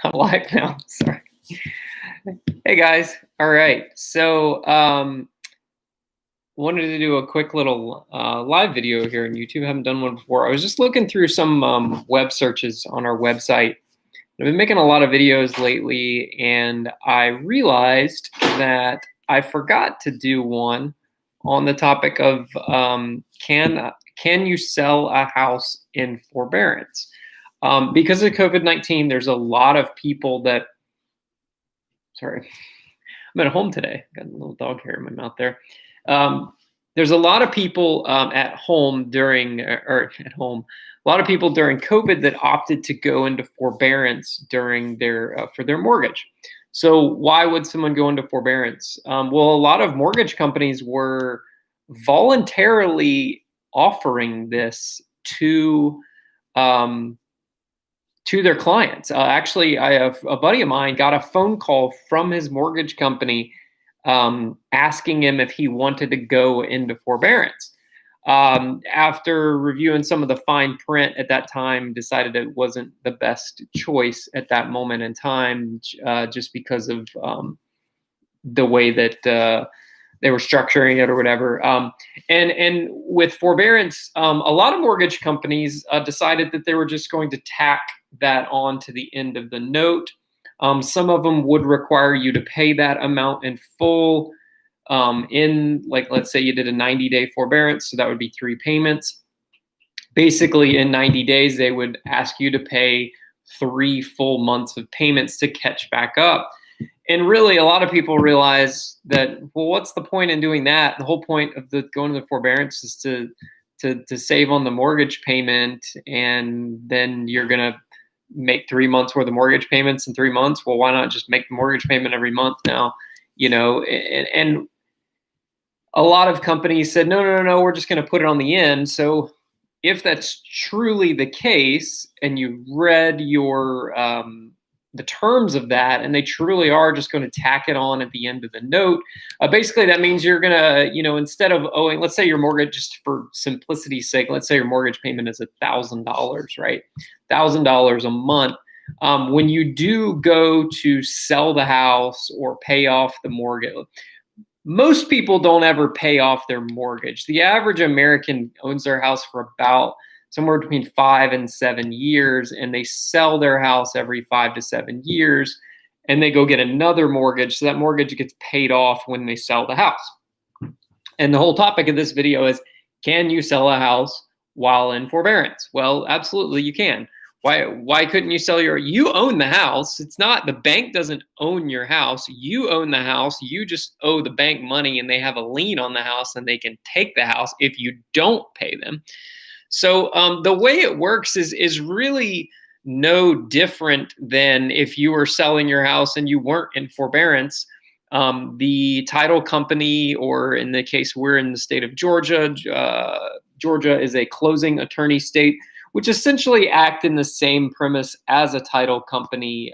I'm live now. Sorry. Hey guys. All right. So, wanted to do a quick little live video here on YouTube. Haven't done one before. I was just looking through some web searches on our website. I've been making a lot of videos lately, and I realized that I forgot to do one on the topic of can you sell a house in forbearance? Because of COVID-19, there's a lot of people that. Sorry, I'm at home today. Got a little dog hair in my mouth there. There's a lot of people at home during, or at home, a lot of people during COVID that opted to go into forbearance during their for their mortgage. So why would someone go into forbearance? Well, a lot of mortgage companies were voluntarily offering this um, to their clients. Actually, I have a buddy of mine got a phone call from his mortgage company asking him if he wanted to go into forbearance. After reviewing some of the fine print at that time, decided it wasn't the best choice at that moment in time, just because of the way that they were structuring it or whatever. And with forbearance, a lot of mortgage companies decided that they were just going to tack that on to the end of the note. Some of them would require you to pay that amount in full in, like, let's say you did a 90-day forbearance, so that would be 3 payments. Basically, in 90 days, they would ask you to pay 3 full months of payments to catch back up. And really, a lot of people realize that, well, what's the point in doing that? The whole point of going to the forbearance is to save on the mortgage payment, and then you're gonna make 3 months worth of mortgage payments in 3 months. Well, why not just make the mortgage payment every month now? And a lot of companies said, no, we're just going to put it on the end. So if that's truly the case, and you read your the terms of that, and they truly are just going to tack it on at the end of the note, basically that means you're going to, instead of owing, let's say your mortgage, just for simplicity's sake, let's say your mortgage payment is $1,000, right? $1,000 a month. When you do go to sell the house or pay off the mortgage, most people don't ever pay off their mortgage. The average American owns their house for about somewhere between 5 and 7 years, and they sell their house every 5 to 7 years, and they go get another mortgage. So that mortgage gets paid off when they sell the house. And the whole topic of this video is, can you sell a house while in forbearance? Well, absolutely you can. Why couldn't you sell you own the house. It's not, the bank doesn't own your house. You own the house. You just owe the bank money, and they have a lien on the house, and they can take the house if you don't pay them. So the way it works is really no different than if you were selling your house and you weren't in forbearance. The title company, or in the case we're in the state of Georgia, Georgia is a closing attorney state, which essentially act in the same premise as a title company.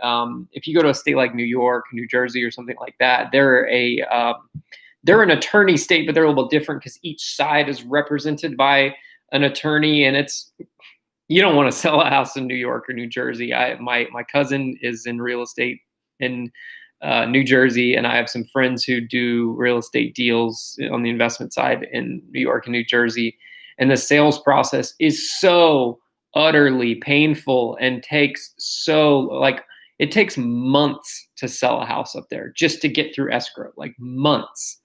If you go to a state like New York, New Jersey, or something like that, they're an attorney state, but they're a little bit different because each side is represented by an attorney, and you don't want to sell a house in New York or New Jersey. My cousin is in real estate in New Jersey, and I have some friends who do real estate deals on the investment side in New York and New Jersey, and the sales process is so utterly painful and takes it takes months to sell a house up there just to get through escrow, like months.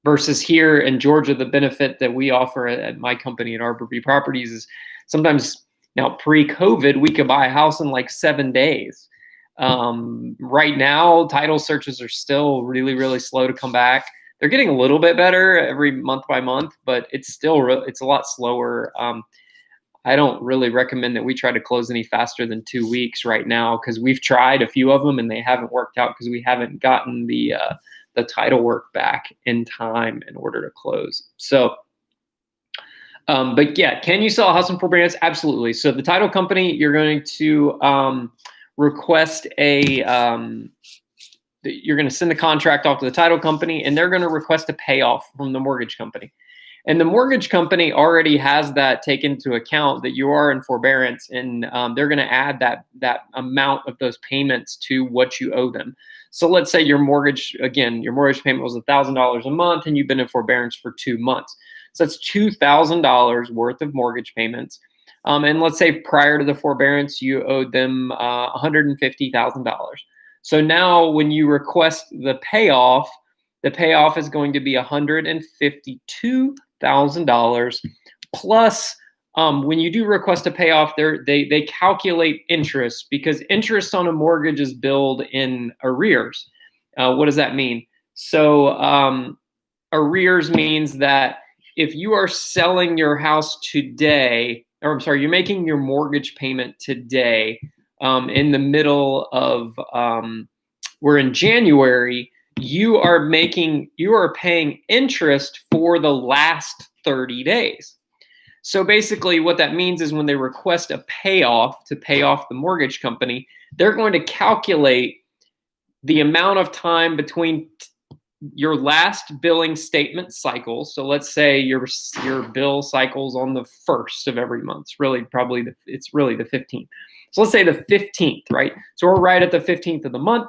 Versus here in Georgia, the benefit that we offer at my company at Arbor V Properties is sometimes, now pre-COVID, we could buy a house in like 7 days. Right now, title searches are still really, really slow to come back. They're getting a little bit better every month by month, but it's a lot slower. I don't really recommend that we try to close any faster than 2 weeks right now, because we've tried a few of them and they haven't worked out because we haven't gotten the title work back in time in order to close. So, but yeah, can you sell a house in forbearance? Absolutely. So the title company, you're going to request you're going to send the contract off to the title company, and they're going to request a payoff from the mortgage company. And the mortgage company already has that taken into account that you are in forbearance, and they're going to add that amount of those payments to what you owe them. So let's say your mortgage payment was $1,000 a month, and you've been in forbearance for 2 months. So that's $2,000 worth of mortgage payments. And let's say prior to the forbearance, you owed them $150,000. So now when you request the payoff is going to be $152,000 plus. When you do request a payoff, they calculate interest, because interest on a mortgage is billed in arrears. What does that mean? So arrears means that if you are selling your house today, or I'm sorry, you're making your mortgage payment today, in the middle of we're in January, you are paying interest for the last 30 days. So basically what that means is when they request a payoff to pay off the mortgage company, they're going to calculate the amount of time between your last billing statement cycle. So let's say your bill cycle's on the 1st of every month. It's really the 15th. So let's say the 15th, right? So we're right at the 15th of the month.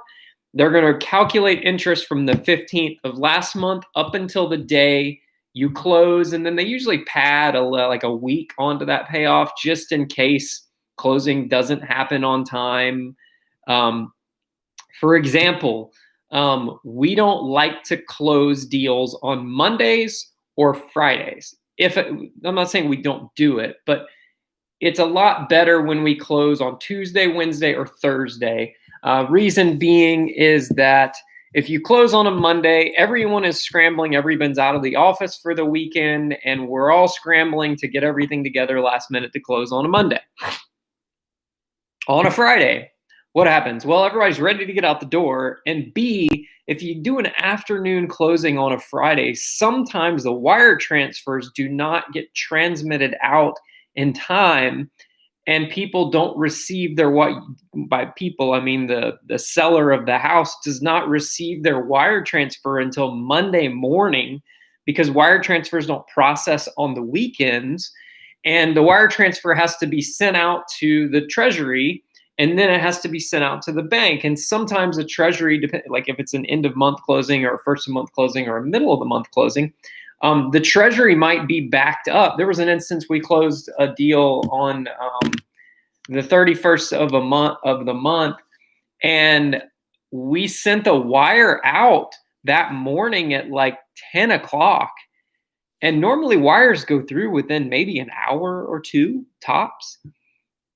They're going to calculate interest from the 15th of last month up until the day you close, and then they usually pad like a week onto that payoff just in case closing doesn't happen on time. For example, we don't like to close deals on Mondays or Fridays. I'm not saying we don't do it, but it's a lot better when we close on Tuesday, Wednesday, or Thursday. Reason being is that if you close on a Monday, everyone is scrambling. Everyone's out of the office for the weekend, and we're all scrambling to get everything together last minute to close on a Monday. On a Friday, what happens? Well, everybody's ready to get out the door. And B, if you do an afternoon closing on a Friday, sometimes the wire transfers do not get transmitted out in time, and people don't receive their by people, I mean the seller of the house does not receive their wire transfer until Monday morning, because wire transfers don't process on the weekends, and the wire transfer has to be sent out to the Treasury, and then it has to be sent out to the bank. And sometimes the Treasury, like if it's an end of month closing or a first of month closing or a middle of the month closing, the Treasury might be backed up. There was an instance we closed a deal on the 31st of the month, and we sent the wire out that morning at like 10 o'clock. And normally wires go through within maybe an hour or two tops.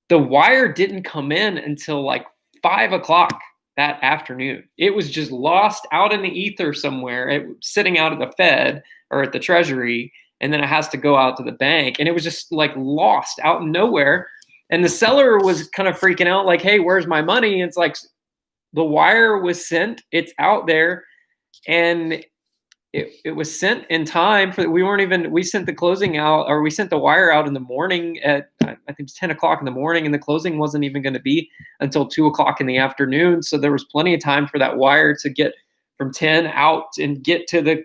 The wire didn't come in until like 5 o'clock that afternoon. It was just lost out in the ether somewhere, sitting out at the Fed or at the Treasury, and then it has to go out to the bank. And it was just like lost out in nowhere. And the seller was kind of freaking out, like, hey, where's my money? It's like, the wire was sent, it's out there, and it was sent in time for, we sent the closing out, or we sent the wire out in the morning at, I think it's 10 o'clock in the morning, and the closing wasn't even going to be until 2 o'clock in the afternoon. So there was plenty of time for that wire to get from 10 out and get to the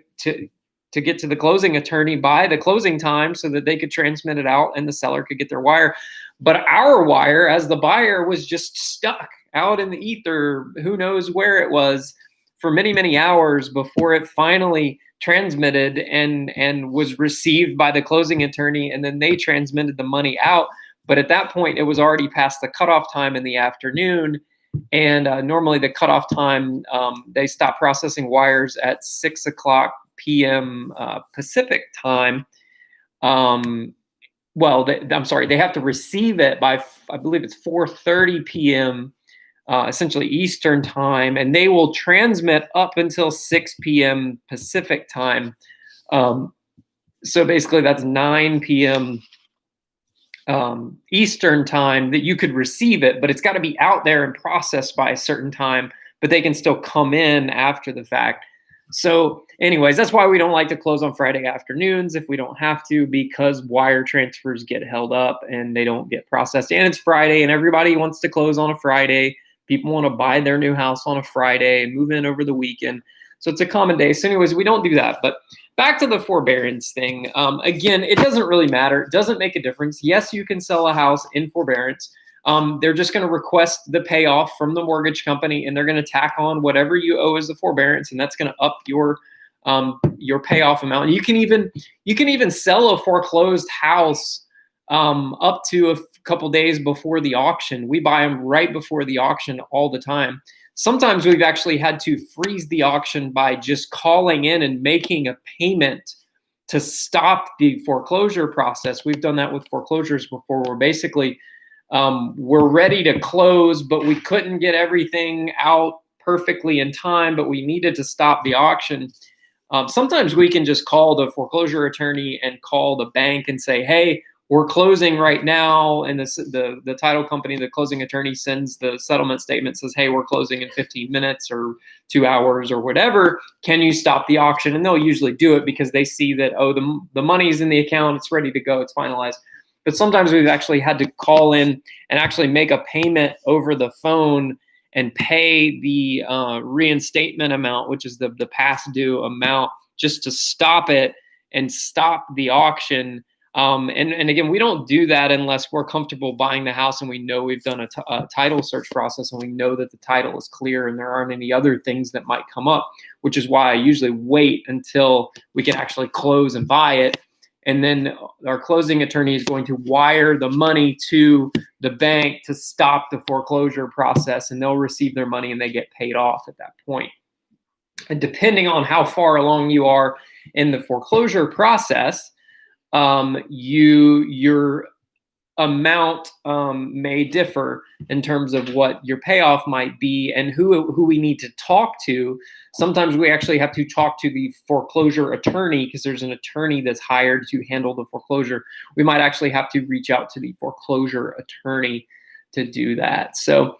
closing attorney by the closing time, so that they could transmit it out and the seller could get their wire. But our wire, as the buyer, was just stuck out in the ether, who knows where it was, for many, many hours before it finally transmitted and was received by the closing attorney, and then they transmitted the money out. But at that point, it was already past the cutoff time in the afternoon, and normally the cutoff time, they stop processing wires at 6 o'clock p.m. Pacific time. They have to receive it by, I believe it's 4:30 p.m. Essentially Eastern time, and they will transmit up until 6 p.m. Pacific time. So basically that's 9 p.m. Eastern time that you could receive it, but it's got to be out there and processed by a certain time, but they can still come in after the fact. So anyways, that's why we don't like to close on Friday afternoons if we don't have to, because wire transfers get held up and they don't get processed. And it's Friday, and everybody wants to close on a Friday. People want to buy their new house on a Friday and move in over the weekend. So it's a common day. So anyways, we don't do that. But back to the forbearance thing. Again, it doesn't really matter. It doesn't make a difference. Yes, you can sell a house in forbearance. They're just going to request the payoff from the mortgage company, and they're going to tack on whatever you owe as the forbearance, and that's going to up your payoff amount. You can even sell a foreclosed house up to a couple days before the auction. We buy them right before the auction all the time. Sometimes we've actually had to freeze the auction by just calling in and making a payment to stop the foreclosure process. We've done that with foreclosures before, where basically we're ready to close, but we couldn't get everything out perfectly in time, but we needed to stop the auction. Sometimes we can just call the foreclosure attorney and call the bank and say, hey, we're closing right now, and the title company, the closing attorney, sends the settlement statement, says, hey, we're closing in 15 minutes or 2 hours or whatever. Can you stop the auction? And they'll usually do it because they see that, oh, the money's in the account, it's ready to go, it's finalized. But sometimes we've actually had to call in and actually make a payment over the phone and pay the reinstatement amount, which is the past due amount, just to stop it and stop the auction. And again, we don't do that unless we're comfortable buying the house and we know we've done a title search process and we know that the title is clear and there aren't any other things that might come up, which is why I usually wait until we can actually close and buy it. And then our closing attorney is going to wire the money to the bank to stop the foreclosure process, and they'll receive their money and they get paid off at that point. And depending on how far along you are in the foreclosure process, your amount may differ in terms of what your payoff might be and who we need to talk to. Sometimes we actually have to talk to the foreclosure attorney because there's an attorney that's hired to handle the foreclosure. We might actually have to reach out to the foreclosure attorney to do that. So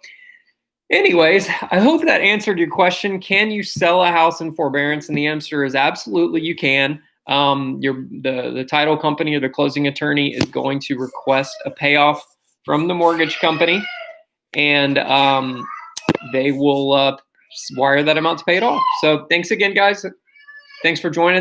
anyways, I hope that answered your question. Can you sell a house in forbearance? And the answer is absolutely you can. The title company or the closing attorney is going to request a payoff from the mortgage company, and they will wire that amount to pay it off. So thanks again, guys. Thanks for joining.